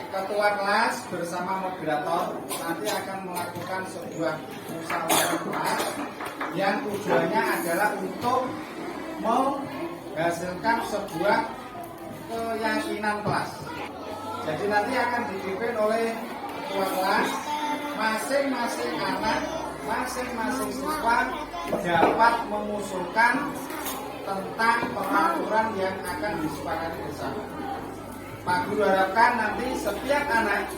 Ketua kelas bersama moderator nanti akan melakukan sebuah musyawarah kelas yang tujuannya adalah untuk menghasilkan sebuah keyakinan kelas. Jadi nanti akan dipimpin oleh ketua kelas, masing-masing anak, masing-masing siswa dapat mengusulkan tentang peraturan yang akan disepakati bersama. Pak Guru harapkan nanti setiap anak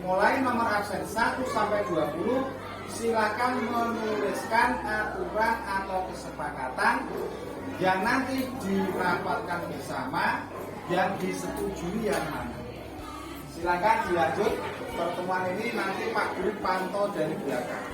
mulai nomor absen 1 sampai 20 silakan menuliskan aturan atau kesepakatan yang nanti dirapatkan bersama yang disetujui yang mana. Silakan dilanjut pertemuan ini, nanti Pak Guru pantau dari belakang.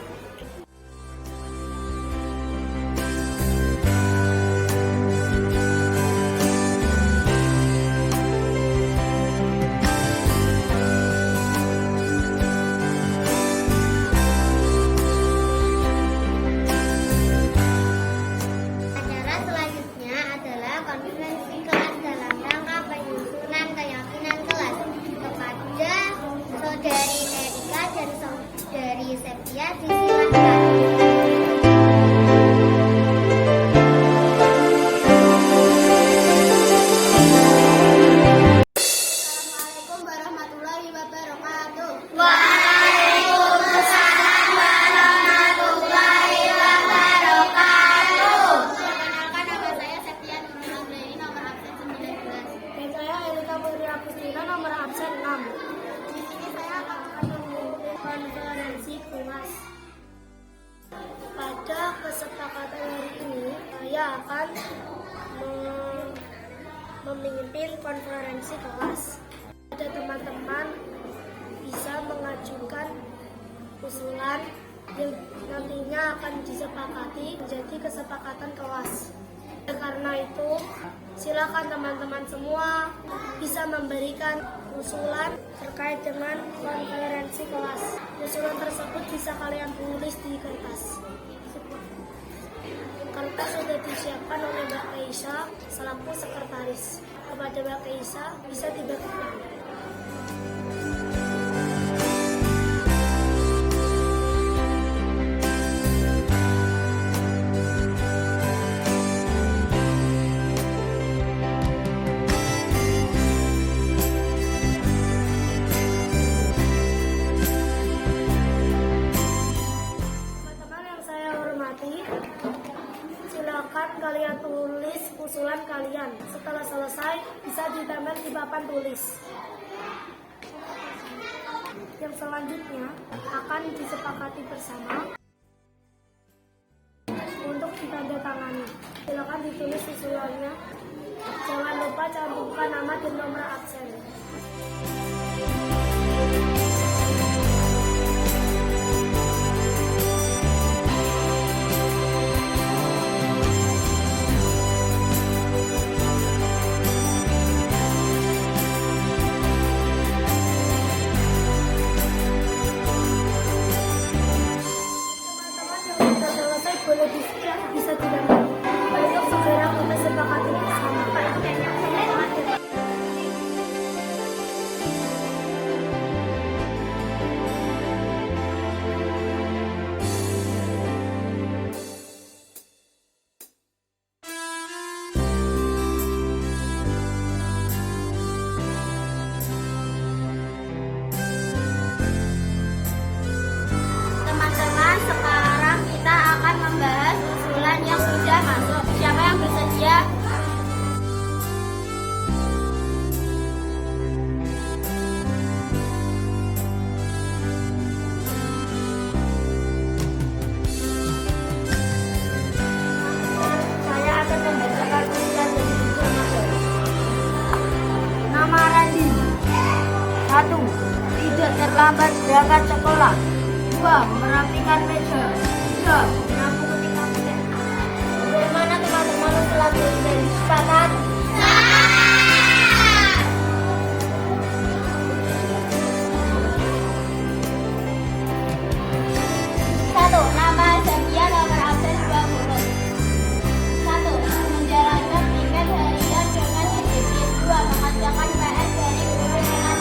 Dari Septia disilahkan. Assalamualaikum warahmatullahi wabarakatuh. Waalaikumsalam warahmatullahi wabarakatuh. Perkenalkan, nama saya Septia Nurul Anggraini, nomor absen 19. Dan saya Elika Putri Agustina, nomor absen 6. Di sini saya akan memimpin Konferensi kelas. Pada kesepakatan hari ini, saya akan memimpin konferensi kelas. Ada teman-teman bisa mengajukan usulan yang nantinya akan disepakati menjadi kesepakatan kelas. Karena itu, silakan teman-teman semua bisa memberikan usulan terkait dengan konferensi kelas. Usulan tersebut bisa kalian tulis di kertas. Kertas sudah disiapkan oleh Mbak Keisha selaku sekretaris. Kepada Mbak Keisha bisa dibagikan. Silakan kalian tulis usulan kalian. Setelah selesai, bisa ditempel di papan tulis. Yang selanjutnya akan disepakati bersama untuk ditandatangani. Silakan ditulis usulannya. Jangan lupa cantumkan nama dan nomor absen. Bisa tidak untuk segera kita sepakati bersama. Teman-teman, sekarang kita akan membahas usulan yang sudah masuk. Siapa yang bersedia? Saya akan membacakan usulan yang sudah masuk. Nama Randi. 1. Tidak terlambat berangkat sekolah. 2. Merapikan meja. 3. Menyapu ketika hujan. Bagaimana teman-teman usulan dari sepakat? Satu, nama Septia, nomor absen 20. 1. Menjalankan tiket harian dengan disiplin. 2. Mengerjakan PR dari guru dengan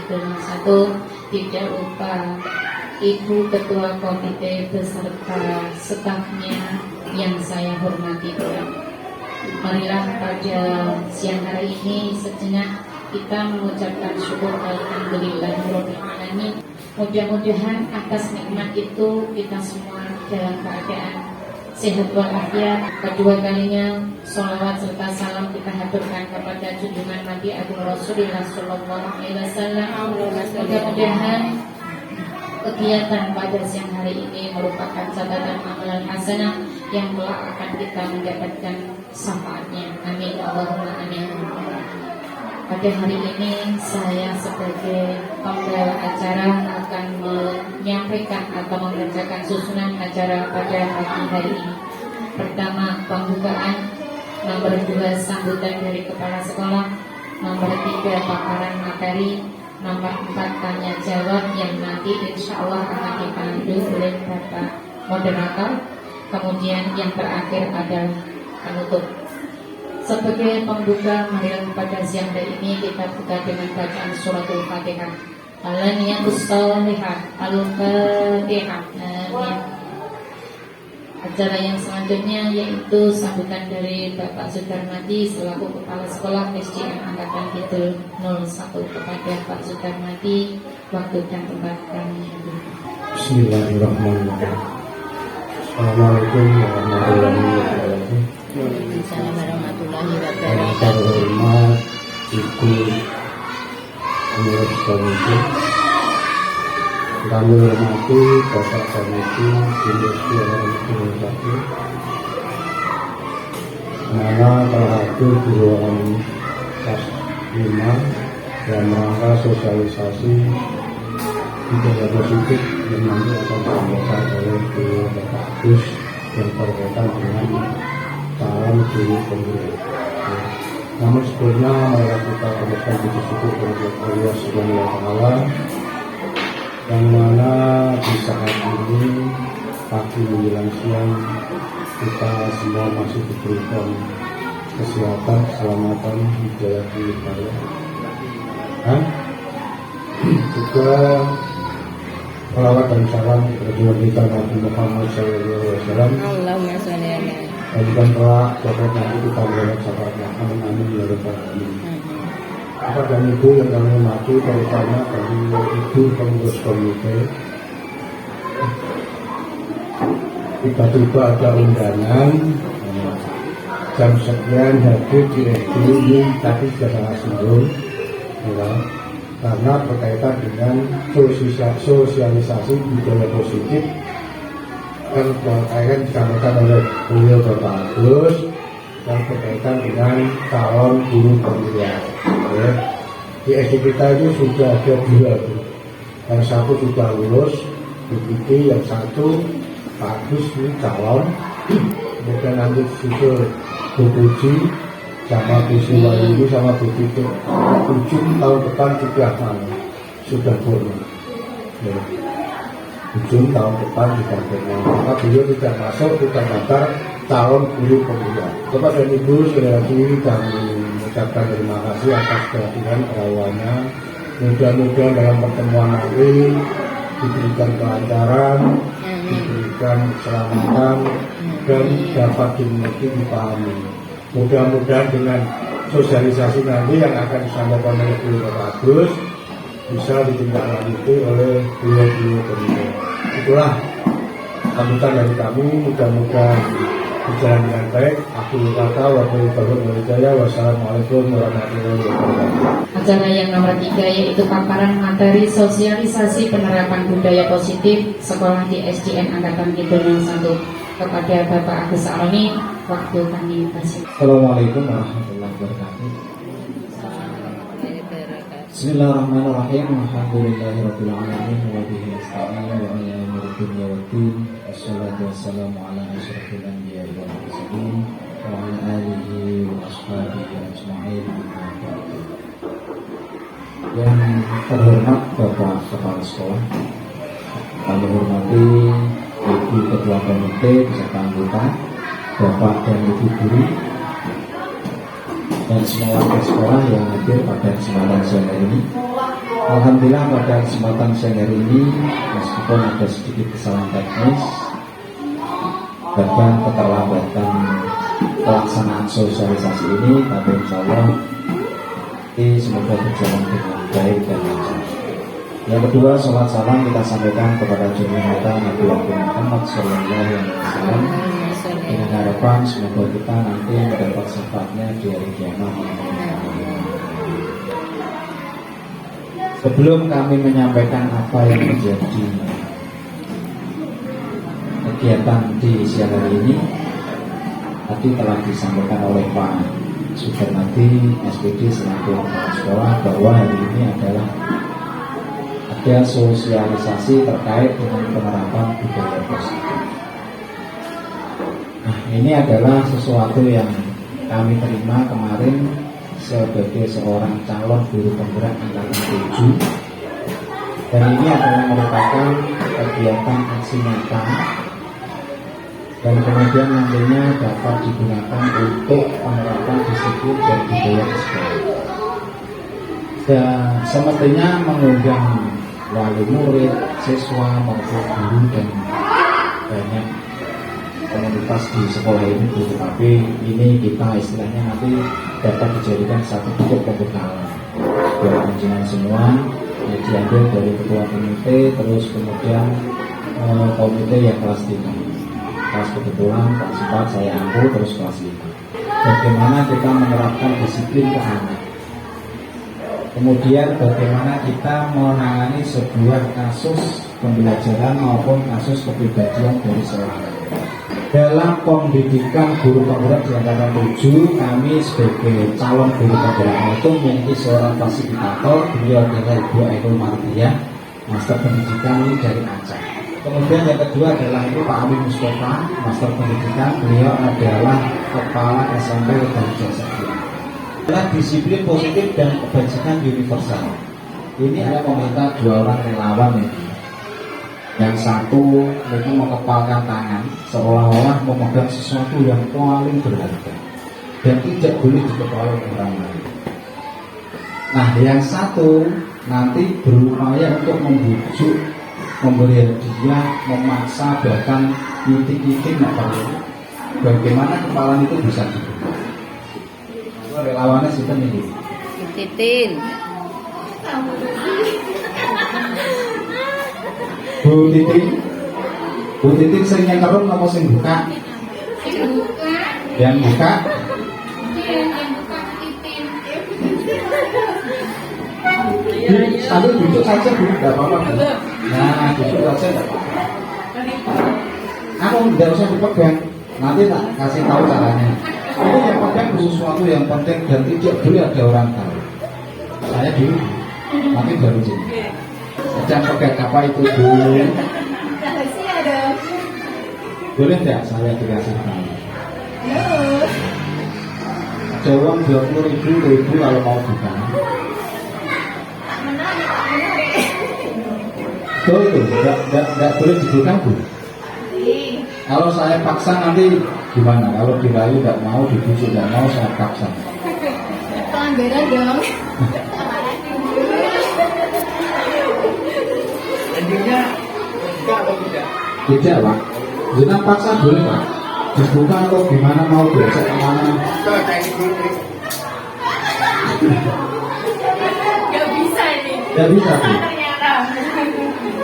Kidul 1, tidak lupa Ibu Ketua Komite beserta stafnya yang saya hormati pula. Marilah pada siang hari ini sejenak kita mengucapkan syukur alhamdulillahirabbil alamin. Mudah-mudahan atas nikmat itu kita semua dalam keadaan sehat walafiat. Kedua kalinya sholawat serta salam kita haturkan kepada junjungan Nabi Agung Rasulullah Sallallahu Alaihi Wasallam. Mudah-mudahan kegiatan pada siang hari ini merupakan catatan amalan hasanah yang kelak akan kita mendapatkan syafaatnya. Amin Allahumma amin. Pada hari ini saya sebagai pembawa acara akan menyampaikan atau mengerjakan susunan acara pada pagi hari ini. Pertama, pembukaan. Nomor 2, sambutan dari kepala sekolah. Nomor 3, paparan materi. Nomor 4, tanya jawab yang nanti insya Allah akan dipandu oleh Bapak moderator. Kemudian yang terakhir adalah penutup. Sebagai pembuka, marilah pada siang hari ini kita buka dengan bacaan suratul Fatihah. Al-Niyatus Salihah, Al-Fatihah. Amin. Acara yang selanjutnya yaitu sambutan dari Bapak Sudarmadi selaku Kepala Sekolah SDN Angkatan Kidul 01 kepada Pak Sudarmadi. Waktu dan tempat kami. Bismillahirrahmanirrahim. Assalamualaikum warahmatullahi wabarakatuh. Assalamualaikum warahmatullahi Yang wabarakatuh. terhormat Ibu Pengurus Komite, kami hormati Bapak Komite Industri Energi Satu, mana telah hadir di ruangan kelas 5 dalam rangka sosialisasi budaya positif yang nanti akan disampaikan oleh Bapak Agus yang berkaitan dengan calon guru pembina. Namun sebelumnya marilah kita panjatkan puji syukur kepada Allah Subhanahu wa Ta'ala yang mana di saat ini pagi menjelang siang kita semua masih diberikan kesehatan, keselamatan, hidayah hidayah. Juga salawat dan salam kepada kita Nabi Muhammad SAW. Allahumma sholli ala Dan bukan kelak dapat nanti kita melihat sahabatnya. Amin amin ya rabbal alamin. Bapak dan Ibu yang kami hormati, terutama dari Ibu Pengurus Komite, tiba-tiba ada undangan jam sekian hadir di SD ini tadi sudah sangat singgung ya, karena berkaitan dengan sosialisasi budaya positif yang akan disampaikan oleh beliau Bapak Agus yang berkaitan dengan calon guru pemilihan. Ya. Di SD kita itu sudah ada 2, yang satu sudah lulus BPT, yang satu Pak Agus ini calon, kemudian nanti susul BPJ sama Biswa ini sama BPT 7 tahun depan sudah boleh. Ya. 7 tahun depan sudah boleh. Maka beliau tidak masuk, tidak daftar calon guru pemilihan. Bapak dan Ibu sekali lagi kami mengucapkan terima kasih atas kehadiran perawannya. Mudah-mudahan dalam pertemuan nanti diberikan kelancaran, diberikan keselamatan, dan dapat dimengerti, dipahami. Mudah-mudahan dengan sosialisasi nanti yang akan disampaikan oleh beliau Bapak Agus bisa ditindaklanjuti oleh beliau-beliau pemilihan. Itulah sambutan dari kami, mudah-mudahan berjalan dengan baik. Aku kata wassalamualaikum warahmatullahi wabarakatuh. Acara yang nomor 3 yaitu paparan materi sosialisasi penerapan budaya positif sekolah di SDN Angkatan Kidul 01 kepada Bapak Agus Alami. Waktu kami bersih. Assalamualaikum warahmatullahi wabarakatuh. Bismillahirrahmanirrahim. Alhamdulillahirabbil alamin wa bihi nasta'in wa ala umuri dunya waddin. Wassalatu wassalamu ala asyrafil anbiya'i wal mursalin wa ala alihi wa ashabihi ajma'in. Yang terhormat Bapak Kepala Sekolah, kami hormati Ibu Ketua Komite beserta anggota, Bapak dan Ibu Guru, dan semua warga sekolah yang hadir pada kesempatan siang hari ini. Alhamdulillah pada kesempatan siang hari ini, meskipun ada sedikit kesalahan teknis, bahkan keterlambatan pelaksanaan sosialisasi ini, tapi insya Allah ini semoga berjalan dengan baik dan lancar. Yang kedua, sholat salam kita sampaikan kepada junjungan Nabi Muhammad Sallallahu Alaihi Wasallam dengan harapan semoga kita nanti mendapat syafaatnya di hari kiamat. Sebelum kami menyampaikan apa yang menjadi kegiatan di siang hari ini, tadi telah disampaikan oleh Pak Sudarmadi SPD selaku kepala sekolah bahwa hari ini adalah ada sosialisasi terkait dengan penerapan budaya positif. Nah, ini adalah sesuatu yang kami terima kemarin sebagai seorang calon guru penggerak angkatan 7, dan ini adalah merupakan kegiatan aksi nyata dan kemudian nantinya dapat digunakan untuk penerapan disiplin dan budaya di sekolah. Dan semestinya mengundang wali murid, siswa maupun guru dan banyak komunitas di sekolah ini, tetapi ini kita istilahnya nanti dapat dijadikan satu bentuk pembekalan buat penjenengan semua yang diambil dari ketua komite, terus kemudian komite yang kelas 3, kelas kebetulan kelas 4 saya ambil, terus kelas 5. Bagaimana kita menerapkan disiplin ke anak, kemudian bagaimana kita menangani sebuah kasus pembelajaran maupun kasus kepribadian dari seorang anak. Dalam pendidikan guru penggerak di angkatan 7, kami sebagai calon guru penggerak itu memiliki seorang fasilitator, beliau adalah Ibu Ainul Mardiah, Master Pendidikan ini dari Aceh. Kemudian yang kedua adalah itu Pak Amin Mustafa, Master Pendidikan, beliau adalah Kepala SMP dan Jasa. Adalah disiplin positif dan kebajikan universal. Ini ada meminta 2 orang relawan ini. Yang satu itu mengepalkan tangan seolah-olah memegang sesuatu yang paling berharga dan tidak boleh dikepalkan orang lain. Nah, yang satu nanti berupaya untuk membujuk, memberi hadiah, memaksa, bahkan titik-titik bagaimana kepalan itu bisa dibuka. Relawannya sudah nih. Titin. Bu Titin sering nyekerun apa sing buka? Yang buka? Sambil duduk saja Bu, tidak apa-apa Bu. Nah, duduk saja tidak apa-apa. Aku tidak usah dipegang, nanti tak kasih tahu caranya. Itu yang pegang sesuatu yang penting dan tidak boleh ada orang tahu. Saya dulu, nanti baru sini. Jangan pegang apa itu dulu. Boleh tidak saya dikasih tahu? Ada uang 20.000 kalau mau buka. Betul itu, tidak boleh dibuka Bu. Kalau saya paksa nanti gimana? Kalau dirayu tidak mau, dibujuk tidak mau, saya paksa. Pelanggaran dong. Lanjutnya buka atau tidak? Tidak Pak. Jangan paksa boleh Pak. Dibuka atau gimana mau diajak kemana? Gak bisa ini. Tidak bisa Bu. Ternyata.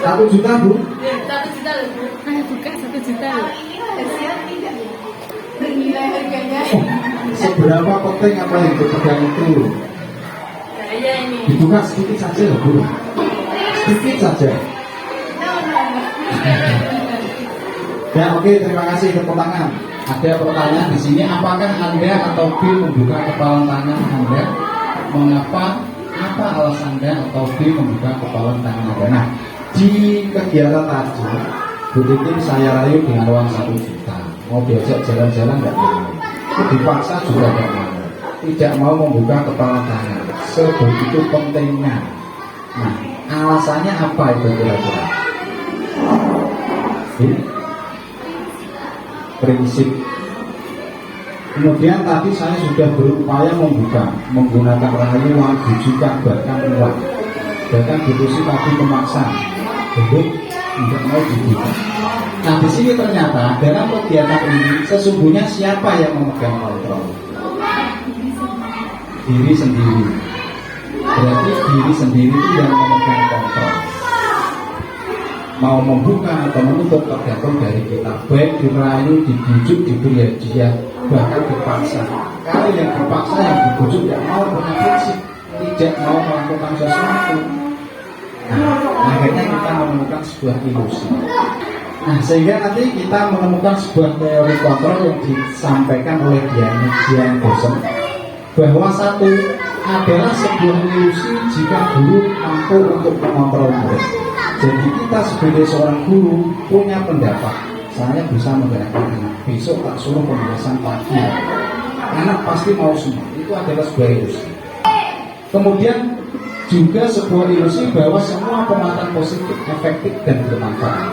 1 juta Bu. 1 juta loh Bu. Buka 1 juta loh. Ini harusnya tidak bernilai harganya. Seberapa penting apa yang dipegang itu? Saya ini. Dibuka sedikit saja loh Bu. Sedikit saja. Ya oke, terima kasih tepuk tangan. Ada pertanyaan di sini, apakah Anda atau Bill membuka kepala tangan Anda? Mengapa? Apa alasan Anda atau Bill membuka kepala tangan Anda? Nah, di kegiatan tadi, Bu Titin saya rayu dengan uang 1 juta. Mau diajak jalan-jalan nggak mau. Dipaksa juga nggak mau. Tidak mau membuka kepala tangan. Sebegitu pentingnya. Nah, alasannya apa itu kira-kira? Prinsip. Kemudian tadi saya sudah berupaya membuka menggunakan rayuan, bujukan, bahkan uang. bahkan diskusi tadi memaksa belum tidak mau dididik. Nah di sini ternyata dalam kegiatan ini sesungguhnya siapa yang memegang kontrol? Diri sendiri. Berarti diri sendiri itu yang memegang kontrol. Mau membuka atau menutup tergantung dari kita. Baik dirayu, dibujuk, diberi hadiah, bahkan dipaksa. Kalau yang dipaksa, yang dibujuk tidak mau punya prinsip, tidak mau melakukan sesuatu. Nah, akhirnya kita menemukan sebuah ilusi. Nah, sehingga nanti kita menemukan sebuah teori kontrol yang disampaikan oleh Dian Bosem, bahwa satu adalah sebuah ilusi jika guru mampu untuk mengontrol murid. Jadi kita sebagai seorang guru punya pendapat, saya bisa menggerakkan anak, besok tak suruh pembahasan pagi, anak pasti mau semua. Itu adalah sebuah ilusi. Kemudian juga sebuah ilusi bahwa semua pematang positif, efektif dan bermanfaat.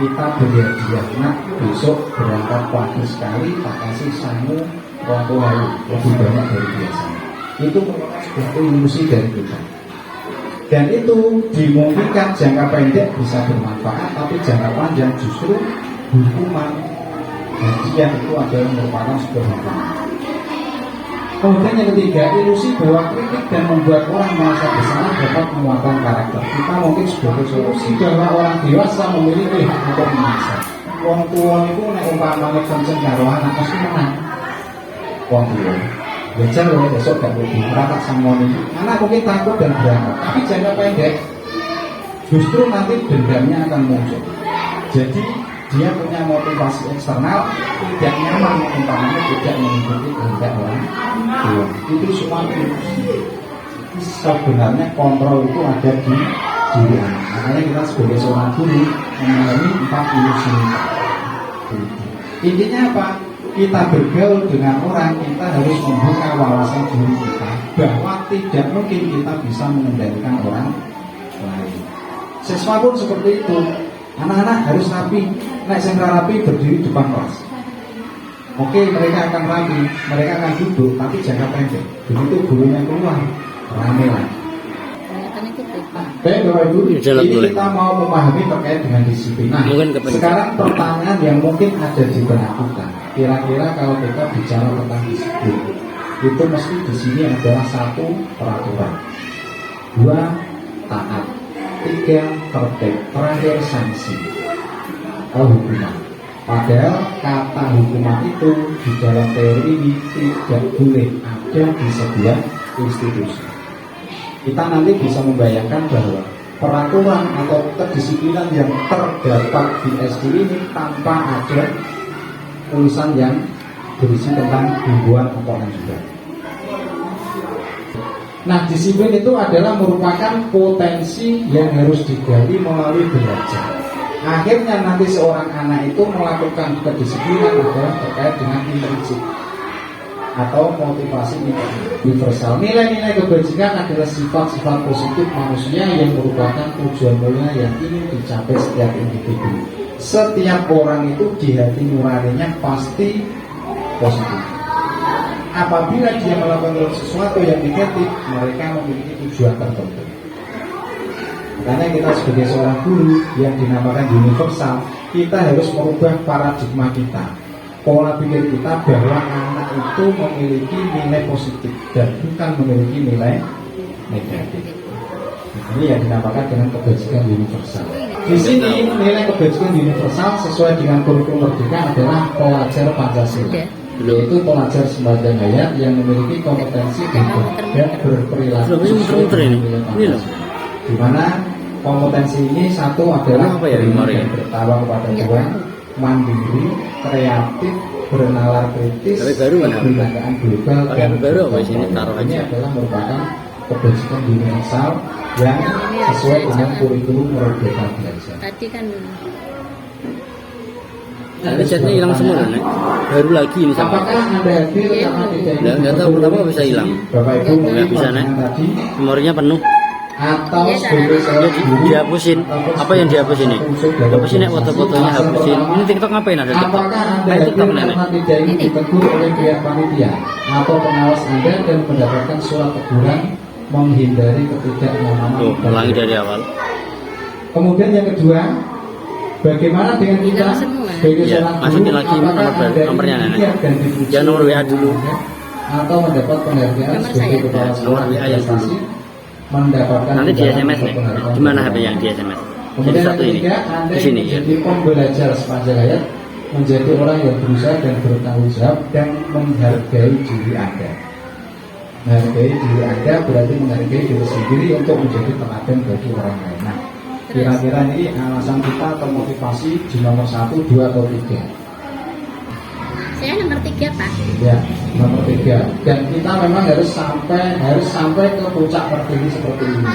Kita beri hadiah, nak besok berangkat pagi sekali, tak kasih sangu waktu lalu lebih banyak dari biasanya. Itu merupakan sebuah ilusi dari kita. Dan itu dimungkinkan jangka pendek bisa bermanfaat, tapi jangka panjang justru hukuman. Hadiah itu adalah merupakan sebuah hukuman. Kemudian yang ketiga, ilusi bahwa kritik dan membuat orang merasa bersalah dapat menguatkan karakter. Kita mungkin sebagai solusi bahwa orang dewasa memiliki hak untuk memaksa. Wong tua itu nek umpamane kenceng karo anak pasti menang. Wong tua belajar loh besok gak boleh merata sama ini. Anak mungkin takut dan berangkat, tapi jangka pendek justru nanti dendamnya akan muncul. Jadi dia punya motivasi eksternal, tidak nyaman umpamanya tidak mengikuti kehendak orang tua. Itu semua ilusi. Sebenarnya kontrol itu ada di diri anak. Makanya kita sebagai seorang guru memahami 4 ilusi. Intinya apa? Kita bergaul dengan orang, kita harus membuka wawasan diri kita bahwa tidak mungkin kita bisa mengendalikan orang lain. Siswa pun seperti itu. Anak-anak harus rapi. Nek sing rapi berdiri depan kelas. Oke, mereka akan rapi, mereka akan duduk, tapi jangka pendek. Begitu gurunya keluar, rame lagi. Baik Bapak Ibu, ini kita mau memahami terkait dengan disiplin. Nah, sekarang pertanyaan yang mungkin ada di benak kita, kira-kira kalau kita bicara tentang disiplin, itu mesti di sini adalah 1 peraturan, 2 taat, 3 tertib, terakhir sanksi atau hukuman. Padahal kata hukuman itu di dalam teori ini tidak boleh ada di sebuah institusi. Kita nanti bisa membayangkan bahwa peraturan atau kedisiplinan yang terdapat di SD ini tanpa ada tulisan yang berisi tentang himbauan atau anjuran. Nah, disiplin itu adalah merupakan potensi yang harus digali melalui belajar. Akhirnya nanti seorang anak itu melakukan kedisiplinan adalah terkait dengan intrinsik atau motivasi universal. Nilai-nilai kebajikan adalah sifat-sifat positif manusia yang merupakan tujuan mulia yang ingin dicapai setiap individu. Setiap orang itu di hati nuraninya pasti positif. Apabila dia melakukan sesuatu yang negatif, mereka memiliki tujuan tertentu. Karena kita sebagai seorang guru yang dinamakan universal, kita harus merubah paradigma kita, pola pikir kita bahwa anak itu memiliki nilai positif dan bukan memiliki nilai negatif. Ini yang dinamakan dengan kebajikan universal. Di sini nilai kebajikan universal sesuai dengan kurikulum Merdeka adalah pelajar Pancasila, yaitu pelajar sembahyang hayat yang memiliki kompetensi dan berperilaku sesuai dengan nilai Pancasila. Di mana kompetensi ini satu adalah bertakwa kepada Tuhan, mandiri, kreatif, bernalar kritis, kebinekaan global, dan ini adalah merupakan kebajikan universal yang sesuai dengan kurikulum Merdeka Belajar. Tadi kan chatnya hilang semua nih. Baru lagi ini sama. Apakah Anda hadir karena tidak nggak tahu kenapa bisa hilang. Bapak Ibu nggak bisa nih. Memorinya penuh. Atau sebagai seorang guru dihapusin. Apa yang dihapus ini? Hapusin nih foto-fotonya, hapusin. Ini TikTok ngapain ada TikTok? Apakah Anda hadir karena tidak ingin ditegur oleh pihak panitia atau pengawas Anda dan mendapatkan surat teguran menghindari ketidaknyamanan. Tuh, ulangi dari awal. Kemudian yang kedua, bagaimana dengan kita sebagai Ya, seorang masukin guru, lagi apakah ada nomornya, Nenek. impian dan dipuji Jangan nomor WA dulu. atau mendapat penghargaan sebagai kepala sekolah Nomor WA yang prestasi, mendapatkan Nanti di imbalan SMS atau nih. penghargaan Di mana HP dari yang di SMS? Jadi Kemudian satu yang ini. ketiga, Anda Di sini ya. menjadi pembelajar sepanjang hayat, menjadi orang yang berusaha dan bertanggung jawab dan menghargai diri Anda. Menghargai diri Anda berarti menghargai diri sendiri untuk menjadi teladan bagi orang lain. Nah, kira-kira ini alasan kita atau motivasi di nomor 1, 2, atau 3. Saya nomor 3, Pak. Ya, nomor 3. Dan kita memang harus sampai ke puncak tertinggi seperti ini.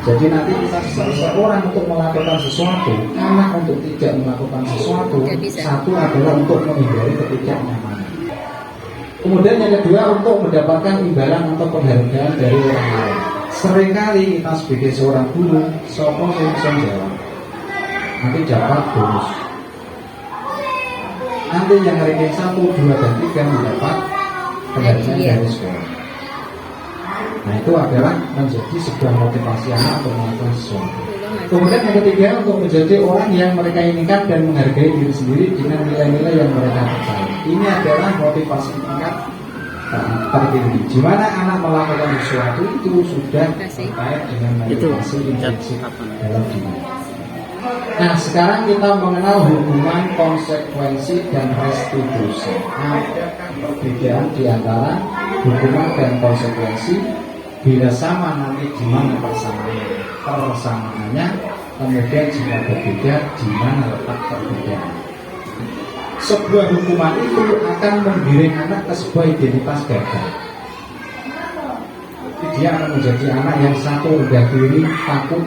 Jadi nanti kita seseorang untuk melakukan sesuatu, anak untuk tidak melakukan sesuatu, satu adalah untuk menghindari ketidaknyamanan. Kemudian yang kedua untuk mendapatkan imbalan atau penghargaan dari orang lain. Seringkali kita sebagai seorang guru, sopo yang bisa jawab, nanti dapat bonus. Nanti yang ranking 1, 2, dan 3 mendapat penghargaan dari sekolah. Nah itu adalah menjadi sebuah motivasi anak untuk melakukan sesuatu. Kemudian yang ketiga untuk menjadi orang yang mereka inginkan dan menghargai diri sendiri dengan nilai-nilai yang mereka percaya. Ini adalah motivasi tingkat tertinggi. Di mana anak melakukan sesuatu itu sudah terkait dengan motivasi intrinsik dalam diri. Nah sekarang kita mengenal hubungan konsekuensi dan restitusi. Adakah perbedaan di antara hukuman dan konsekuensi? Bila sama nanti di mana persamaannya, kemudian jika berbeda di mana letak perbedaan. Sebuah hukuman itu akan menggiring anak ke sebuah identitas gagal. Dia akan menjadi anak yang satu rendah diri, takut,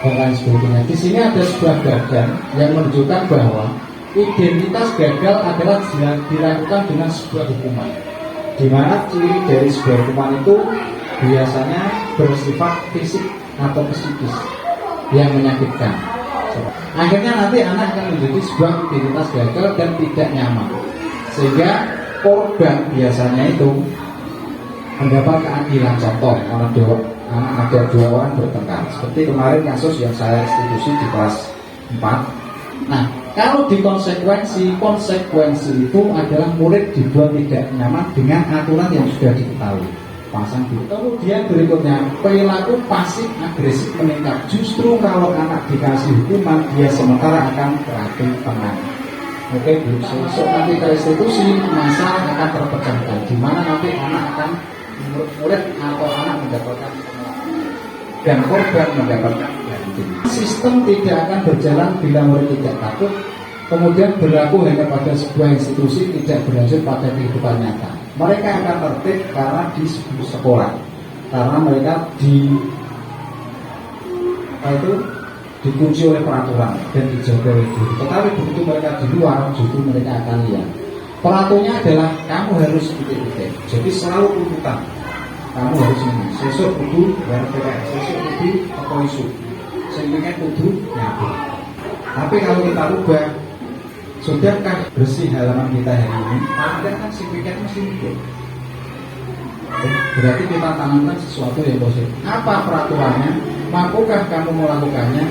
dan lain sebagainya. Di sini ada sebuah gagal yang menunjukkan bahwa identitas gagal adalah dilakukan dengan sebuah hukuman. Di mana ciri dari sebuah hukuman itu biasanya bersifat fisik atau psikis yang menyakitkan. Akhirnya nanti anak akan menjadi sebuah identitas gagal dan tidak nyaman, sehingga korban biasanya itu mendapat keadilan. Contoh, ada dua orang bertengkar, seperti kemarin kasus yang saya restitusi di kelas 4. Nah, kalau di konsekuensi itu adalah murid dibuat tidak nyaman dengan aturan yang sudah diketahui. Pasang dulu. Kemudian berikutnya perilaku pasif agresif meningkat. Justru kalau anak dikasih hukuman, dia sementara akan teratur tenang. Oke, besok nanti ke restitusi masalah akan terpecahkan. Di mana nanti anak akan murid atau anak mendapatkan dan korban mendapatkan ganti. Sistem tidak akan berjalan bila murid tidak takut. Kemudian berlaku hanya pada sebuah institusi, tidak berlanjut pada kehidupan nyata. Mereka akan tertib karena di sekolah, karena mereka dikunci oleh peraturan dan dijaga oleh guru. Tetapi begitu mereka di luar, justru mereka akan lihat. Peraturannya adalah kamu harus titik-titik. Jadi selalu tuntutan. Kamu harus ini. Sesuk kudu RPS, sesuk kudu apa isu. Sehingga kudu nyatu. Tapi kalau kita ubah, sudahkah bersih halaman kita hari ini? Ada kan sertifikat mesti hidup. Berarti kita tanamkan sesuatu yang positif. Apa peraturannya? Mampukah kamu melakukannya?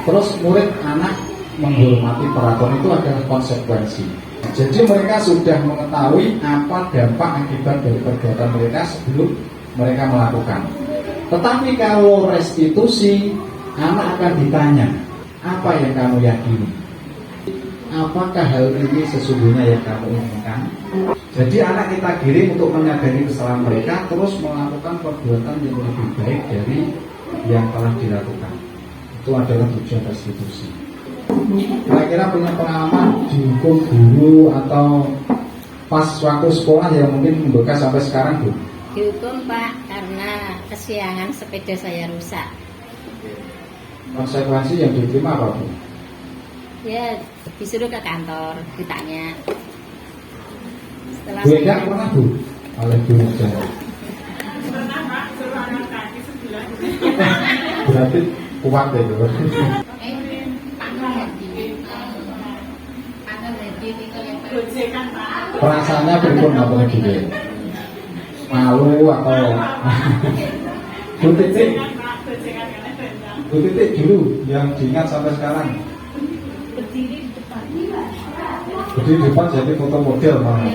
Terus murid anak menghormati peraturan itu adalah konsekuensi. Jadi mereka sudah mengetahui apa dampak akibat dari perbuatan mereka sebelum mereka melakukan. Tetapi kalau restitusi, anak akan ditanya, apa yang kamu yakini? Apakah hal ini sesungguhnya yang kamu inginkan? Jadi anak kita giring untuk menyadari kesalahan mereka, terus melakukan perbuatan yang lebih baik dari yang telah dilakukan. Itu adalah tujuan restitusi. Kira-kira punya pengalaman dihukum guru atau pas waktu sekolah yang mungkin membekas sampai sekarang, Bu? Dihukum, Pak, karena kesiangan sepeda saya rusak. Konsekuensi yang diterima apa, Bu? Ya, disuruh ke kantor, ditanya. Setelah Bu Eda pernah, Bu? Oleh Bu Eda. Berarti kuat ya, Bu? Perasaannya berikut apa lagi, Bu? malu atau Bu Titik dulu yang diingat sampai sekarang. Berdiri di depan jadi foto model malah.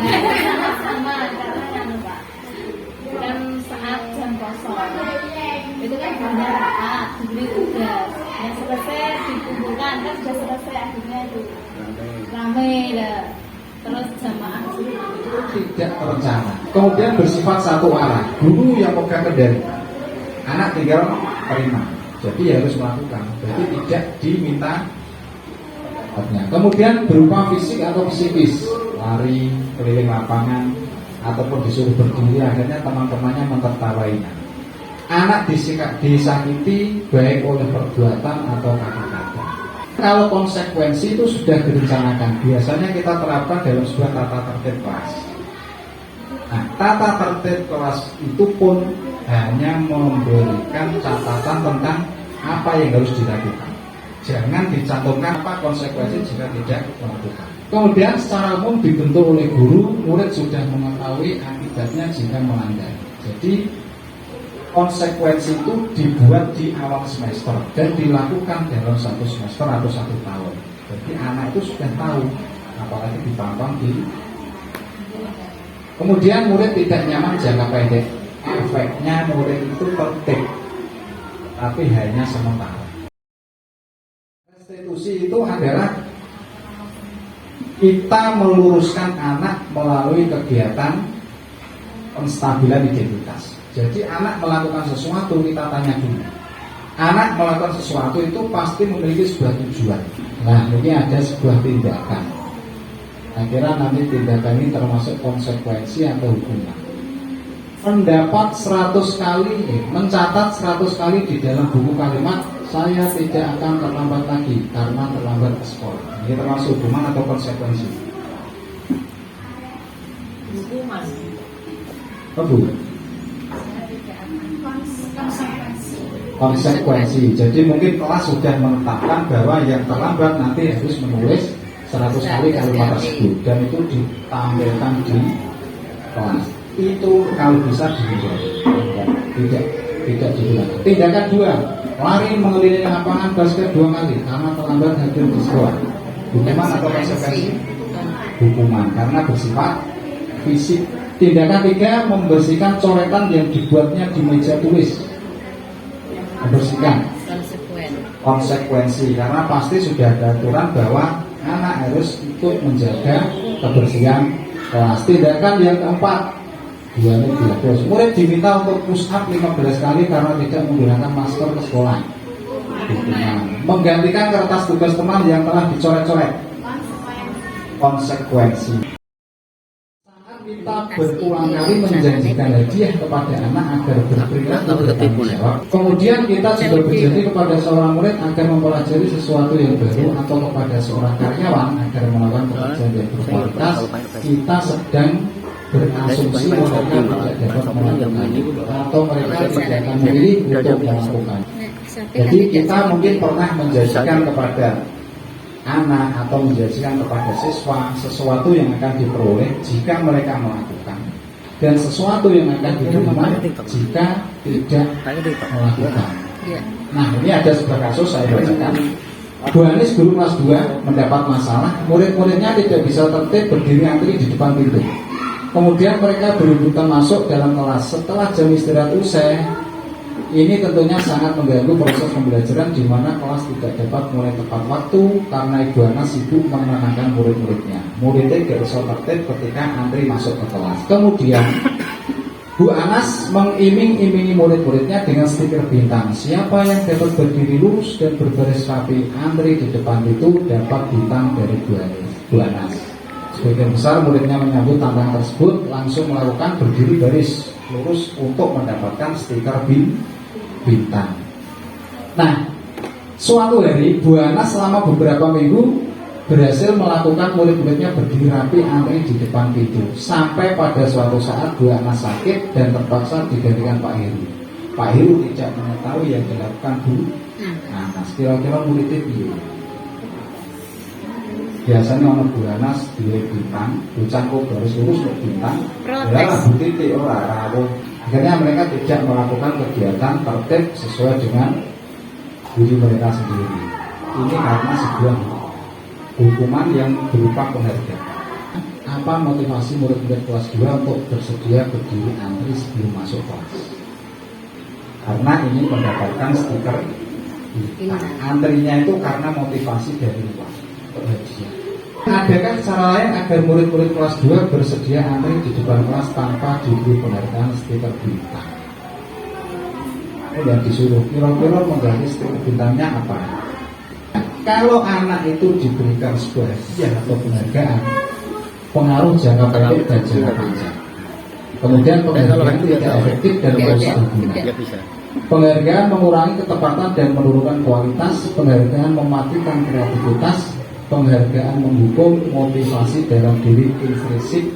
Kan saat jam kosong itu kan banyak rakaat diberi tugas yang selesai dikumpulkan kan sudah selesai akhirnya itu ramai lah terus jamaah Tidak terencana, kemudian bersifat satu arah. Guru yang pegang kendali, anak tinggal terima, jadi harus melakukan, jadi tidak diminta. Kemudian berupa fisik atau psikis, lari keliling lapangan ataupun disuruh berdiri, akhirnya teman-temannya mentertawainya. Anak disakiti baik oleh perbuatan atau kata-kata. Kalau konsekuensi itu sudah direncanakan, biasanya kita terapkan dalam sebuah tata tertib kelas. Nah, tata tertib kelas itu pun hanya memberikan catatan tentang apa yang harus dilakukan. Jangan dicantumkan apa konsekuensi jika tidak melakukan. Kemudian secara umum dibentuk oleh guru, murid sudah mengetahui akibatnya jika melanggar. Jadi konsekuensi itu dibuat di awal semester dan dilakukan dalam satu semester atau 1 tahun. Jadi anak itu sudah tahu, apalagi dipantang di. Kemudian murid tidak nyaman jangka pendek. Efeknya murid itu tertib, tapi hanya sementara. Restitusi itu adalah kita meluruskan anak melalui kegiatan penstabilan identitas. Jadi anak melakukan sesuatu, kita tanya dulu. Anak melakukan sesuatu itu pasti memiliki sebuah tujuan. Nah, ini ada sebuah tindakan. Akhirnya nanti tindakan ini termasuk konsekuensi atau hukuman. Pendapat 100 kali, mencatat 100 kali di dalam buku kalimat, saya tidak akan terlambat lagi karena terlambat ke sekolah. Ini termasuk hukuman atau konsekuensi? Hukuman. Konsekuensi. Jadi mungkin kelas sudah menetapkan bahwa yang terlambat nanti harus menulis 100 kali kalimat tersebut dan itu ditampilkan di kelas. Itu kalau bisa dihindari. Tidak digunakan. Tindakan 2, lari mengelilingi lapangan basket 2 kali karena terlambat hadir di sekolah. Hukuman atau konsekuensi? Hukuman karena bersifat fisik. Tindakan 3, membersihkan coretan yang dibuatnya di meja tulis. Membersihkan. Konsekuensi karena pasti sudah ada aturan bahwa anak harus ikut menjaga kebersihan kelas. Tindakan yang keempat, 2 murid diminta untuk push up 15 kali karena tidak menggunakan masker ke sekolah. Menggantikan kertas tugas teman yang telah dicoret-coret. Konsekuensi. Kita berulang kali menjanjikan hadiah kepada anak agar berperilaku bertanggung jawab. Kemudian kita juga berjanji kepada seorang murid agar mempelajari sesuatu yang baru atau kepada seorang karyawan agar melakukan pekerjaan yang berkualitas. Kita sedang berasumsi mereka tidak dapat melakukan atau mereka tidak akan memilih untuk melakukan. Jadi kita mungkin pernah menjanjikan kepada anak atau menjanjikan kepada siswa sesuatu yang akan diperoleh jika mereka melakukan dan sesuatu yang akan diterima jika tidak melakukan. Nah, ini ada sebuah kasus saya bacakan. Bu Anis guru kelas 2 mendapat masalah, murid-muridnya tidak bisa tertib berdiri antri di depan pintu. Kemudian mereka berebutan masuk dalam kelas. Setelah jam istirahat usai, ini tentunya sangat mengganggu proses pembelajaran di mana kelas tidak dapat mulai tepat waktu karena Ibu Anas sibuk menenangkan murid-muridnya. Muridnya tidak bisa tertib ketika antri masuk ke kelas. Kemudian Bu Anas mengiming-imingi murid-muridnya dengan stiker bintang. Siapa yang dapat berdiri lurus dan berbaris rapi antri di depan itu dapat bintang dari Bu Anas. Sebagian besar muridnya menyambut tantangan tersebut, langsung melakukan berdiri baris lurus untuk mendapatkan stiker bintang. Nah, suatu hari Bu Anas selama beberapa minggu berhasil melakukan murid-muridnya berdiri rapi antri di depan pintu. Sampai pada suatu saat Bu Anas sakit dan terpaksa digantikan Pak Heru. Pak Heru tidak mengetahui yang dilakukan Bu Anas. Kira-kira muridnya piye? biasanya ono bulanas duwe bintang, bocah kok garis lurus kok bintang, Protes. ya bu titik ora rawuh. Akhirnya mereka tidak melakukan kegiatan tertib sesuai dengan diri mereka sendiri. Ini karena sebuah hukuman yang berupa penghargaan. Apa motivasi murid-murid kelas 2 untuk bersedia berdiri antri sebelum masuk kelas? Karena ingin mendapatkan stiker bintang. Antrinya itu karena motivasi dari luar untuk hadiah. Adakah cara lain agar murid-murid kelas 2 bersedia antri di depan kelas tanpa diberi penghargaan stiker bintang? Yang disuruh kira-kira mengganti stiker bintangnya apa? Kalau anak itu diberikan sebuah hadiah atau penghargaan, pengaruh jangka pendek dan jangka panjang. Kemudian penghargaan tidak efektif dan merusak hubungan. Ya bisa. Penghargaan mengurangi ketepatan dan menurunkan kualitas. Penghargaan mematikan kreativitas. Penghargaan menghukum motivasi dalam diri intrinsik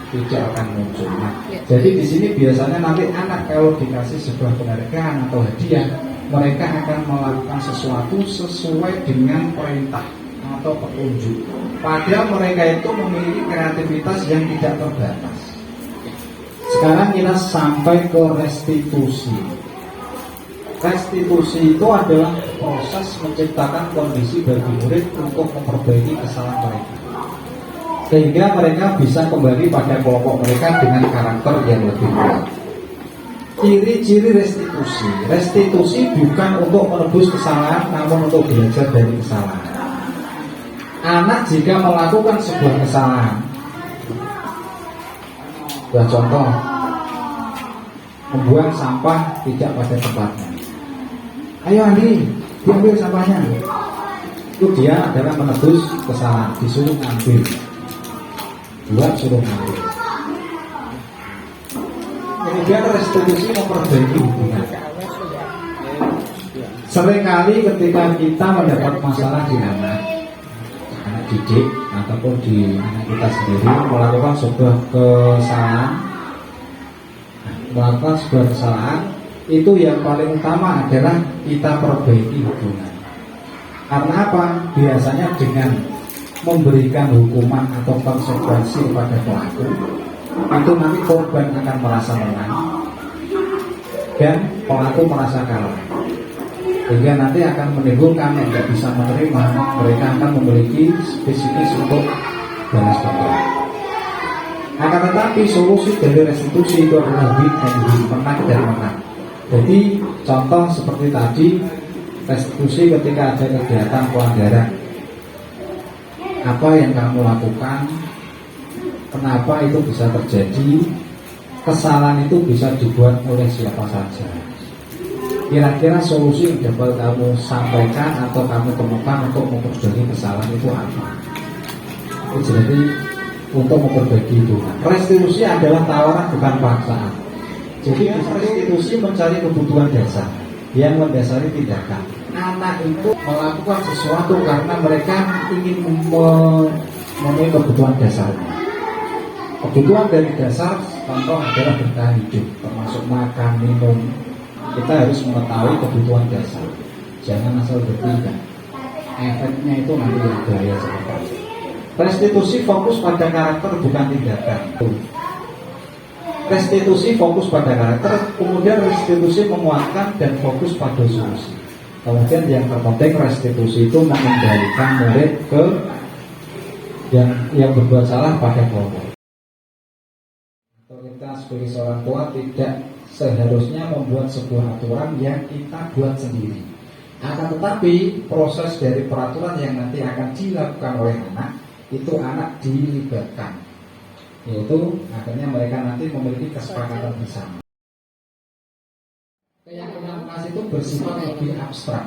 tidak akan muncul. Nah, jadi di sini biasanya nanti anak kalau dikasih sebuah penghargaan atau hadiah, mereka akan melakukan sesuatu sesuai dengan perintah atau petunjuk. Padahal mereka itu memiliki kreativitas yang tidak terbatas. Sekarang kita sampai ke restitusi. Restitusi itu adalah proses menciptakan kondisi bagi murid untuk memperbaiki kesalahan mereka, sehingga mereka bisa kembali pada kelompok mereka dengan karakter yang lebih kuat. Ciri-ciri restitusi. Restitusi bukan untuk menebus kesalahan, namun untuk belajar dari kesalahan. Anak jika melakukan sebuah kesalahan, contoh membuang sampah tidak pada tempatnya, ayo Andi, diambil sampahnya. Itu dia adalah menebus kesalahan, disuruh ngambil, buat suruh ngambil. Kemudian restitusi memperbaiki hubungan. Seringkali ketika kita mendapat masalah di anak didik ataupun di anak kita sendiri melakukan sebuah kesalahan, itu yang paling utama adalah kita perbaiki hubungan. Karena apa? Biasanya dengan memberikan hukuman atau konsekuensi kepada pelaku, itu nanti korban akan merasa menang dan pelaku merasa kalah, sehingga nanti akan menimbulkan yang tidak bisa menerima. Mereka akan memiliki spesifik untuk balas dendam. Akan tetapi solusi dari restitusi itu adalah win and win, menang dan menang. Jadi contoh seperti tadi, restitusi ketika ada kegiatan pelanggaran, apa yang kamu lakukan, kenapa itu bisa terjadi, kesalahan itu bisa dibuat oleh siapa saja. Kira-kira solusi yang dapat kamu sampaikan atau kamu temukan untuk memperbaiki kesalahan itu apa? Jadi untuk memperbaiki itu. Restitusi adalah tawaran bukan paksaan. Jadi restitusi mencari kebutuhan dasar yang mendasari tindakan. Anak itu melakukan sesuatu karena mereka ingin memenuhi kebutuhan dasarnya. Kebutuhan dari dasar contoh adalah bertahan hidup, termasuk makan, minum. Kita harus mengetahui kebutuhan dasar. Jangan asal bertindak. Efeknya itu nanti yang bahaya sekali. Restitusi fokus pada karakter bukan tindakan. Restitusi fokus pada karakter, kemudian restitusi menguatkan dan fokus pada solusi. Kemudian yang terpenting restitusi itu mengembalikan murid ke yang berbuat salah pada kelompok. Kita sebagai seorang tua tidak seharusnya membuat sebuah aturan yang kita buat sendiri. Akan tetapi proses dari peraturan yang nanti akan dilakukan oleh anak, itu anak dilibatkan, yaitu akhirnya mereka nanti memiliki kesepakatan bersama. Keyakinan kelas itu bersifat lebih abstrak.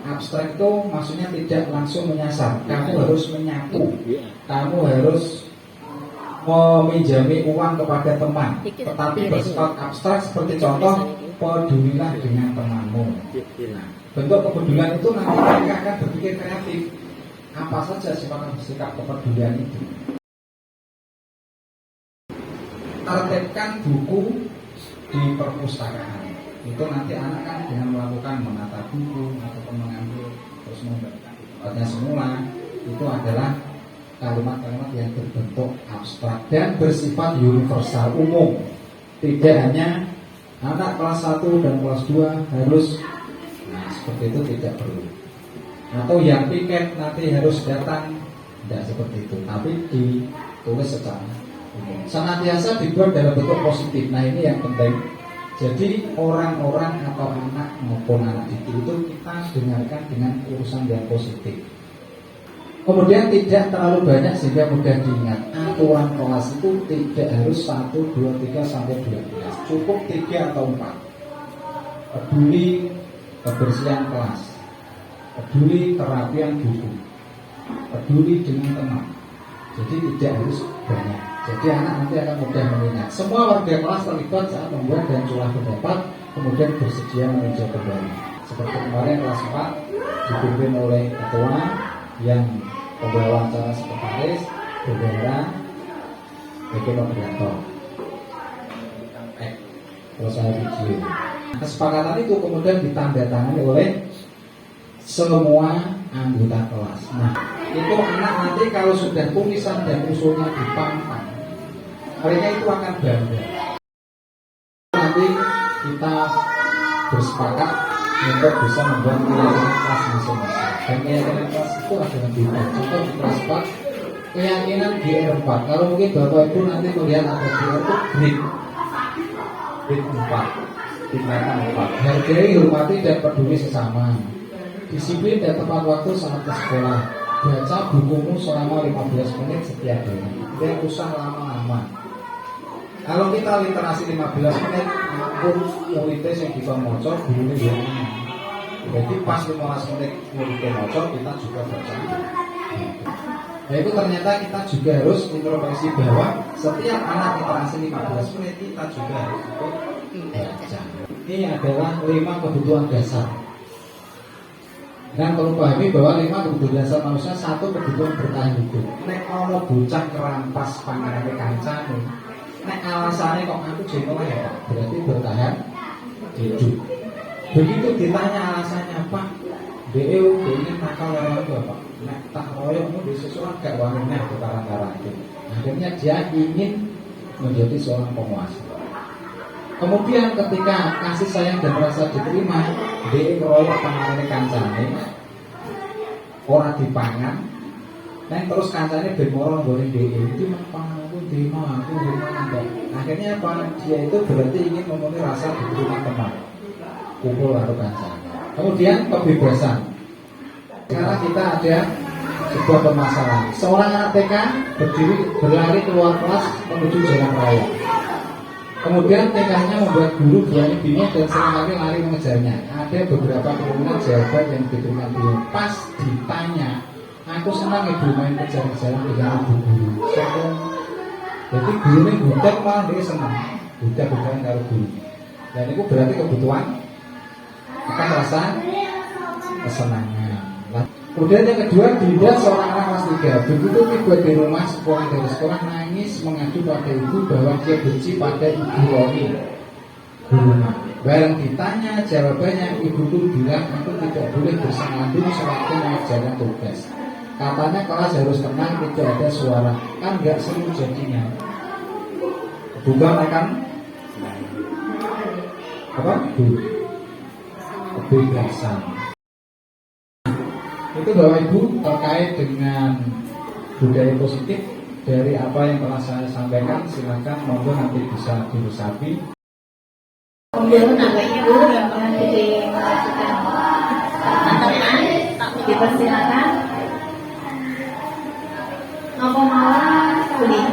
Abstrak itu maksudnya tidak langsung menyasar. Kamu harus menyapu, kamu harus meminjami uang kepada teman, tetapi bersifat abstrak seperti contoh pedulilah dengan temanmu. Nah, bentuk kepedulian itu nanti mereka akan berpikir kreatif. Apa saja sikap kepedulian itu? Tertibkan buku di perpustakaan. Itu nanti anak kan dengan melakukan menata buku ataupun mengambil terus membaca tempatnya semula, itu adalah kalimat-kalimat yang berbentuk abstrak dan bersifat universal umum. Tidak hanya anak kelas 1 dan kelas 2 harus, nah seperti itu tidak perlu. Atau yang piket nanti harus datang, tidak seperti itu, tapi ditulis secara umum. Senantiasa dibuat dalam bentuk positif. Nah ini yang penting. Jadi orang-orang atau anak maupun anak didik itu kita dengarkan dengan urusan yang positif. Kemudian tidak terlalu banyak sehingga mudah diingat. Aturan kelas itu tidak harus 1, 2, 3 sampai 12. Cukup 3 atau 4. Peduli kebersihan kelas, peduli kerapian buku, peduli dengan teman. Jadi tidak harus banyak. Jadi anak nanti akan mudah mengingat. Semua warga kelas terlibat saat membuat dan curah pendapat, kemudian bersedia meninjau kembali. Seperti kemarin kelas 4 dipimpin oleh ketua yang pembawa acara sekretaris, bendera, itu moderator. Terus saya video. Kesepakatan itu kemudian ditandatangani oleh semua anggota kelas. Nah, itu anak nanti kalau sudah tulisan dan usulnya dipampang, mereka itu akan bangga. Nanti kita bersepakat untuk bisa membuat keyakinan kelas masing-masing. Dan keyakinan kelas itu adalah beda. Contoh di kelas 4, keyakinan GR4. Kalau mungkin Bapak Ibu nanti melihat ada GR itu grade 4, tingkatan 4. Hargai, hormati dan peduli sesama. Disiplin dan tepat waktu saat ke sekolah. Baca bukumu selama 15 menit setiap hari. Tidak usah lama-lama. Kalau kita literasi 15 menit, pun muridnya yang bisa mocok, gurunya yang ini. Jadi pas 15 menit muridnya mocok, kita juga baca. Nah itu ternyata kita juga harus introspeksi bahwa setiap anak literasi 15 menit kita juga harus ikut baca. Ini adalah 5 kebutuhan dasar. Dan perlu pahami bahwa 5 kebutuhan dasar manusia, 1 kebutuhan bertahan hidup. Nek ono bocah kerampas panganane kancane, nek alasannya kok aku jengol ya Pak, berarti bertahan hidup. Begitu ditanya alasannya Pak, DE ini nakal orang tua Pak, nek tak royokmu di sesuatu gak wanginya berkarang-karang itu. Akhirnya dia ingin menjadi seorang penguasa. Kemudian ketika kasih sayang dan rasa diterima, DE ngeroyok panganane kancane, ora dipangan, neng terus kancane ben moro nggone DE iki pangan aku dino aku nambah. Akhirnya apa? Dia itu berarti ingin memenuhi rasa diterima teman, kumpul karo kancane. Kemudian kebebasan. Karena kita ada sebuah permasalahan. Seorang anak TK berdiri berlari keluar kelas menuju jalan raya. Kemudian TK-nya membuat guru buahnya bingung dan seringkali lari mengejarnya. Ada beberapa kemungkinan jawaban yang diberikan bingung. Pas ditanya, aku senang ibu main kejar-kejaran dengan ibu guru. Jadi gurunya budak malah dia senang. Budak-budakan kalau guru. Dan itu berarti kebutuhan akan rasa kesenangan. Kemudian yang kedua, Dinda seorang anak kelas 3. Begitu tiba di rumah sekolah dari sekolah nangis mengadu pada ibu bahwa dia benci pada ibu Roni. Barang ditanya jawabannya, ibu itu bilang aku tidak boleh bersandung sewaktu mengerjakan tugas. Katanya kelas harus tenang, tidak ada suara. Kan nggak seru jadinya. Bukan akan apa? Kebebasan. Itu Bapak Ibu terkait dengan budaya positif dari apa yang telah saya sampaikan. Silakan monggo nanti bisa diresapi. Monggo Bapak Ibu yang pernah dilakukan pertanyaan dipersilakan. Apa malah boleh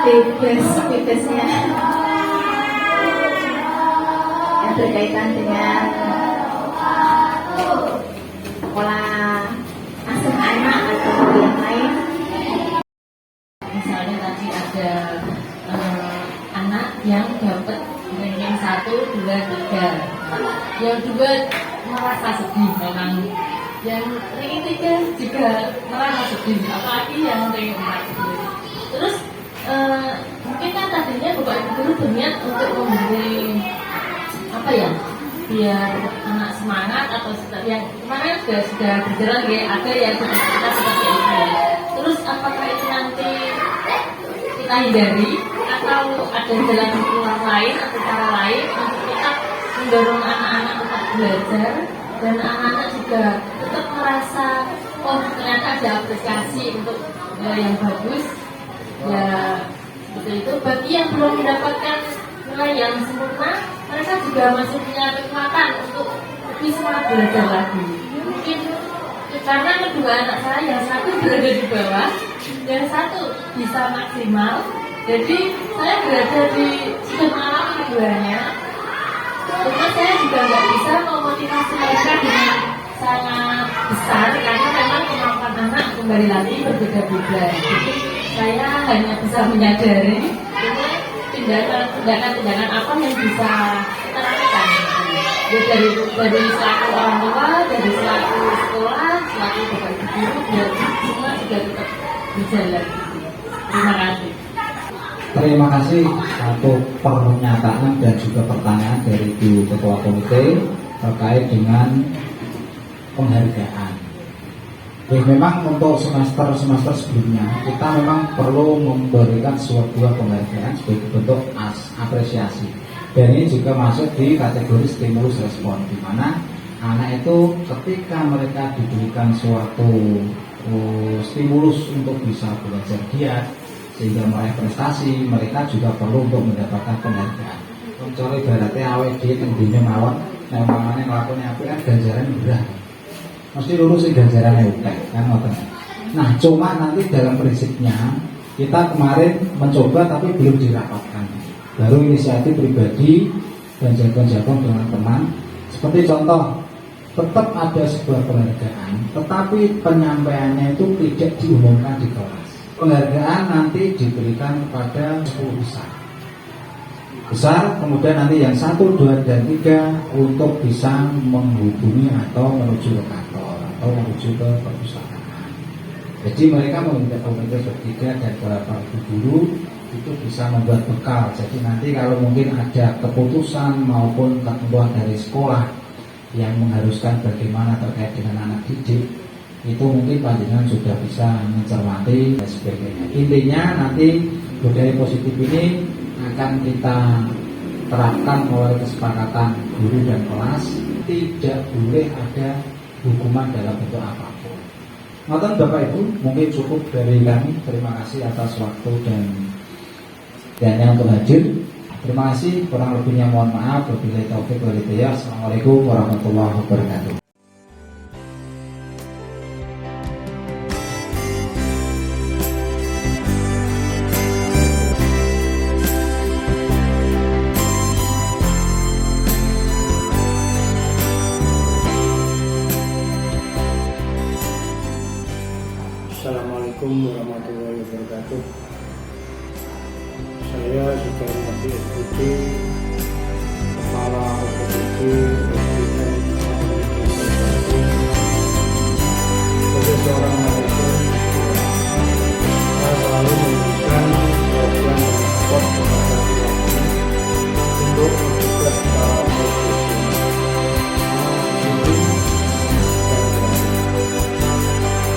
bebasnya yang berkaitan dengan pola asuh anak atau yang lain. Misalnya tadi ada anak yang dapat ranking 1, 2, 3. Yang 2 merasa sedih memang. Yang ranking 3 juga merasa sedih, apalagi yang ranking 4. Terus mungkin kan tadinya Bapak Ibu guru berniat untuk memberi apa ya, biar anak semangat atau yang kemarin sudah berjalan ya, ada ya kita seperti itu. Terus apakah itu nanti kita hindari atau ada jalan keluar lain atau cara lain untuk kita mendorong anak-anak tetap belajar dan anak-anak juga tetap merasa oh ternyata ada aplikasi untuk yang bagus ya, seperti itu. Bagi yang belum mendapatkan nilai yang sempurna, mereka juga masih punya kekuatan untuk lebih semangat belajar lagi. Mungkin karena kedua anak saya, yang satu berada di bawah, yang satu bisa maksimal. Jadi saya berada di malam keduanya. Cuma saya juga nggak bisa memotivasi mereka dengan sangat besar karena memang kemampuan anak kembali lagi berbeda-beda. Jadi saya hanya bisa menyadari tindakan apa yang bisa kita lakukan. Ya, dari selaku orang tua, dari selaku sekolah, selaku bapak ibu guru, dan semua sudah tetap berjalan. Terima kasih. Terima kasih untuk pernyataan dan juga pertanyaan dari Ibu Ketua Komite terkait dengan penghargaan. Memang untuk semester sebelumnya kita memang perlu memberikan sebuah penghargaan sebagai bentuk apresiasi. Dan ini juga masuk di kategori stimulus respon, di mana anak itu ketika mereka diberikan suatu stimulus untuk bisa belajar giat sehingga meraih prestasi, mereka juga perlu untuk mendapatkan penghargaan. Contoh ibaratnya awet di dunia mawon, yang namanya melakukan apa kan ganjaran murah. Mesti lulus ganjarannya udah kan ngoten. Nah, cuma nanti dalam prinsipnya kita kemarin mencoba tapi belum dirapatkan. Baru inisiatif pribadi dan jagoan-jagoan dengan teman. Seperti contoh, tetap ada sebuah penghargaan, tetapi penyampaiannya itu tidak diumumkan di kelas. Penghargaan nanti diberikan kepada 10 besar, kemudian nanti yang 1, 2, dan 3 untuk bisa menghubungi atau menuju ke kantor atau menuju ke perpustakaan. Jadi mereka meminta komite bertiga dan beberapa guru itu bisa membuat bekal. Jadi nanti kalau mungkin ada keputusan maupun ketentuan dari sekolah yang mengharuskan bagaimana terkait dengan anak didik, itu mungkin panjenengan sudah bisa mencermati dan sebagainya. Intinya nanti budaya positif ini akan kita terapkan oleh kesepakatan guru dan kelas. Tidak boleh ada hukuman dalam bentuk apapun. Ngoten Bapak Ibu, mungkin cukup dari kami. Terima kasih atas waktu dan yang untuk hadir. Terima kasih, kurang lebihnya mohon maaf. Wabillahi taufiq wal hidayah. Assalamualaikum warahmatullahi wabarakatuh. Assalamualaikum warahmatullahi wabarakatuh. Saya sudah menjadi SPT Kepala OPD sebagai seorang manajer. Saya selalu memberikan program support kepada pelaku untuk bertugas secara profesional, disiplin,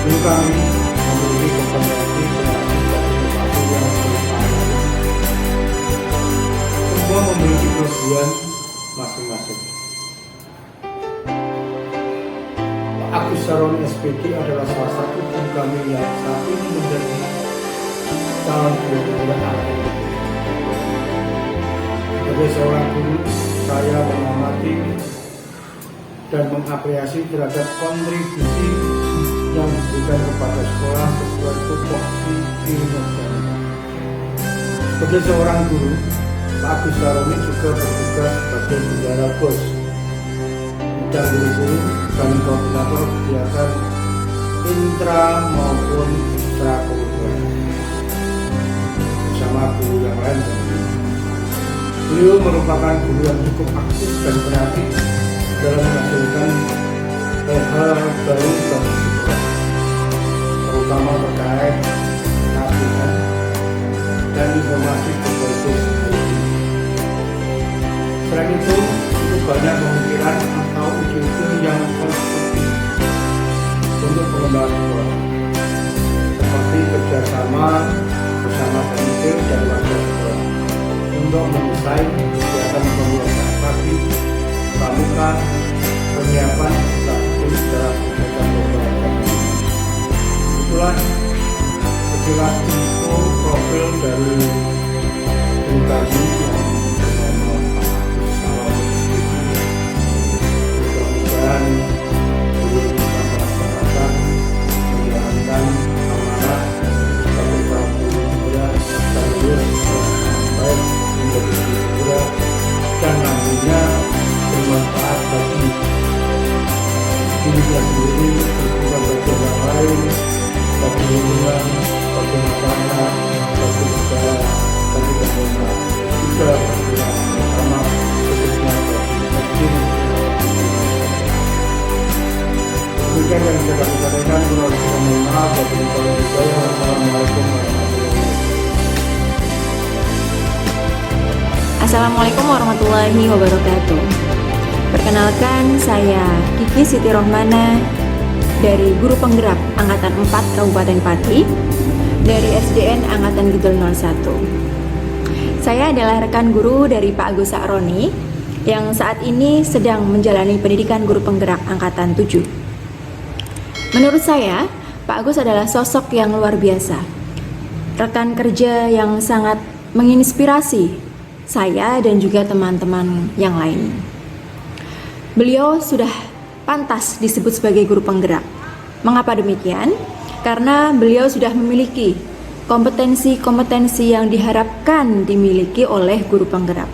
dan kami memiliki kompetensi kreatif dan sesuatu yang bermanfaat. Semua memiliki kelebihan masing-masing. Pak Agus Saron SPD adalah salah satu guru kami yang saat ini menjadi calon guru anak. Sebagai seorang guru, saya mengamati dan mengapresiasi terhadap kontribusi yang diberikan kepada sekolah sesuai tupoksi kinerjanya. Sebagai seorang guru, Pak Agus Saroni juga bertugas sebagai bendahara BOS, bidang guru dan koordinator kegiatan intra maupun ekstrakurikuler bersama guru yang lain. Beliau merupakan guru yang cukup aktif dan kreatif dalam menghasilkan hal baru bagi siswa, terutama terkait pelatihan dan informasi berbasis IT. Selain itu banyak pemikiran sejumlah sekolah, seperti kerjasama bersama pemimpin dan warga sekolah untuk mendesain kegiatan pembelajaran pagi, pramuka, penyiapan status dalam kegiatan pembelajaran. Itulah sekilas info profil dari guru kami yang bernama Pak Agus Sarono. Mudah-mudahan guru bisa melaksanakan menjalankan amanah sebagai pramu muda sekaligus sampai menjadi muda dan nantinya bermanfaat bagi dirinya sendiri, juga bagi orang lain, bagi lingkungan, bagi masyarakat, bagi negara, bagi bangsa, juga bergerak bersama khususnya bagi muslim. Demikian yang bisa kami sampaikan. Kurang lebih mohon maaf. Wassalamualaikum warahmatullahi wabarakatuh. Assalamualaikum warahmatullahi wabarakatuh. Perkenalkan, saya Kiki Siti Rohmana dari Guru Penggerak Angkatan 4 Kabupaten Pati dari SDN Angkatan Kidul 01. Saya adalah rekan guru dari Pak Agus Sakroni yang saat ini sedang menjalani pendidikan guru penggerak Angkatan 7. Menurut saya, Pak Agus adalah sosok yang luar biasa, rekan kerja yang sangat menginspirasi saya dan juga teman-teman yang lain. Beliau sudah pantas disebut sebagai guru penggerak. Mengapa demikian? Karena beliau sudah memiliki kompetensi-kompetensi yang diharapkan dimiliki oleh guru penggerak.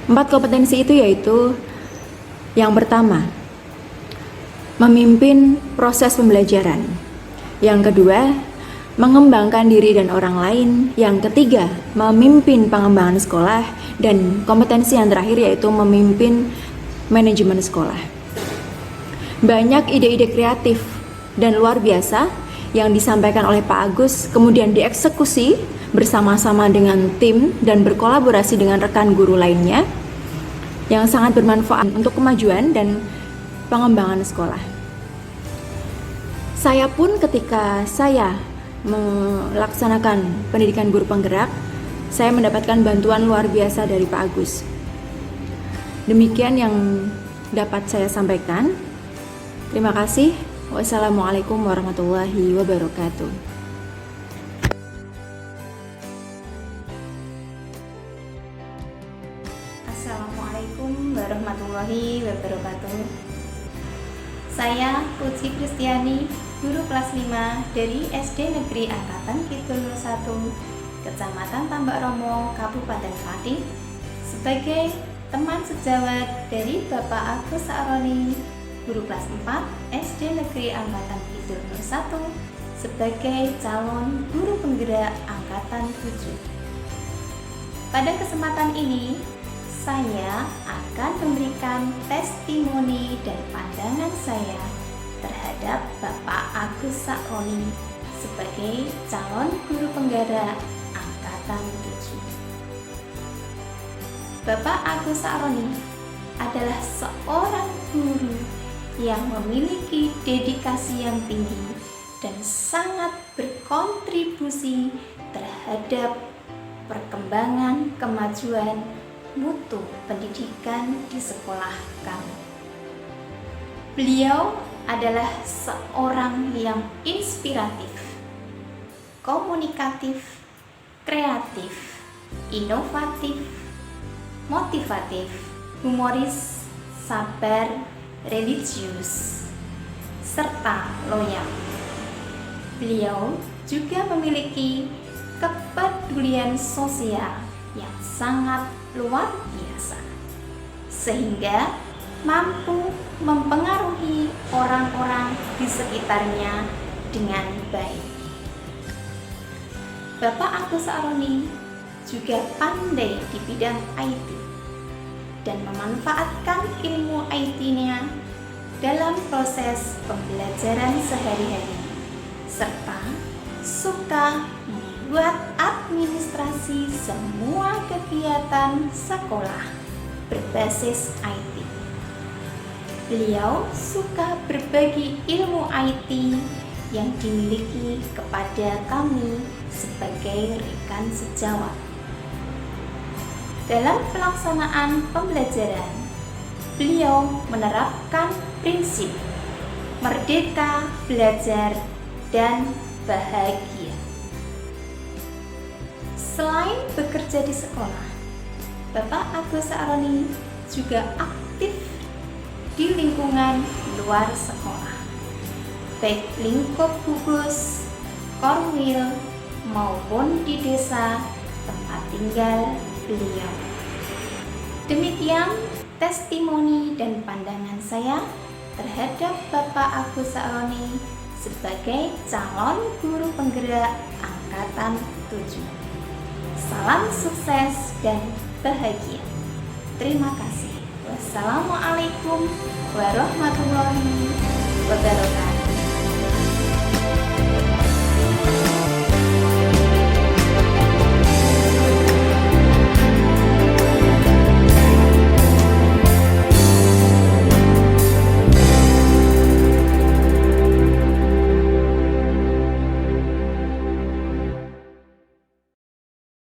4 kompetensi itu yaitu: yang pertama, memimpin proses pembelajaran; yang kedua, mengembangkan diri dan orang lain; yang ketiga, memimpin pengembangan sekolah; dan kompetensi yang terakhir yaitu memimpin manajemen sekolah. Banyak ide-ide kreatif dan luar biasa yang disampaikan oleh Pak Agus, kemudian dieksekusi bersama-sama dengan tim dan berkolaborasi dengan rekan guru lainnya, yang sangat bermanfaat untuk kemajuan dan pengembangan sekolah. Saya pun ketika saya melaksanakan pendidikan guru penggerak, saya mendapatkan bantuan luar biasa dari Pak Agus. Demikian yang dapat saya sampaikan. Terima kasih. Wassalamualaikum warahmatullahi wabarakatuh. Assalamualaikum warahmatullahi wabarakatuh. Saya Putri Kristiani, guru kelas 5 dari SD Negeri Angkatan Kidul 01, Kecamatan Tambak Romo, Kabupaten Pati, sebagai teman sejawat dari Bapak Agus Sakroni, guru kelas 4 SD Negeri Angkatan Kidul 01, sebagai calon guru penggerak Angkatan 7. Pada kesempatan ini, saya akan memberikan testimoni dan pandangan saya terhadap Bapak Agus Sakroni sebagai calon guru penggerak Angkatan 7. Bapak Agus Sakroni adalah seorang guru yang memiliki dedikasi yang tinggi dan sangat berkontribusi terhadap perkembangan kemajuan mutu pendidikan di sekolah kami. Beliau adalah seorang yang inspiratif, komunikatif, kreatif, inovatif, motivatif, humoris, sabar, religius, serta loyal. Beliau juga memiliki kepedulian sosial yang sangat luar biasa, sehingga mampu mempengaruhi orang-orang di sekitarnya dengan baik. Bapak Agus Sakroni juga pandai di bidang IT dan memanfaatkan ilmu IT-nya dalam proses pembelajaran sehari-hari, serta suka membuat administrasi semua kegiatan sekolah berbasis IT. Beliau suka berbagi ilmu IT yang dimiliki kepada kami sebagai rekan sejawat. Dalam pelaksanaan pembelajaran, beliau menerapkan prinsip merdeka, belajar, dan bahagia. Selain bekerja di sekolah, Bapak Agus Saaroni juga aktif di lingkungan luar sekolah, baik lingkup gugus, korwil, maupun di desa tempat tinggal beliau. Demikian testimoni dan pandangan saya terhadap Bapak Agus Saaroni sebagai calon guru penggerak angkatan 7. Salam sukses dan bahagia. Terima kasih. Wassalamualaikum warahmatullahi wabarakatuh.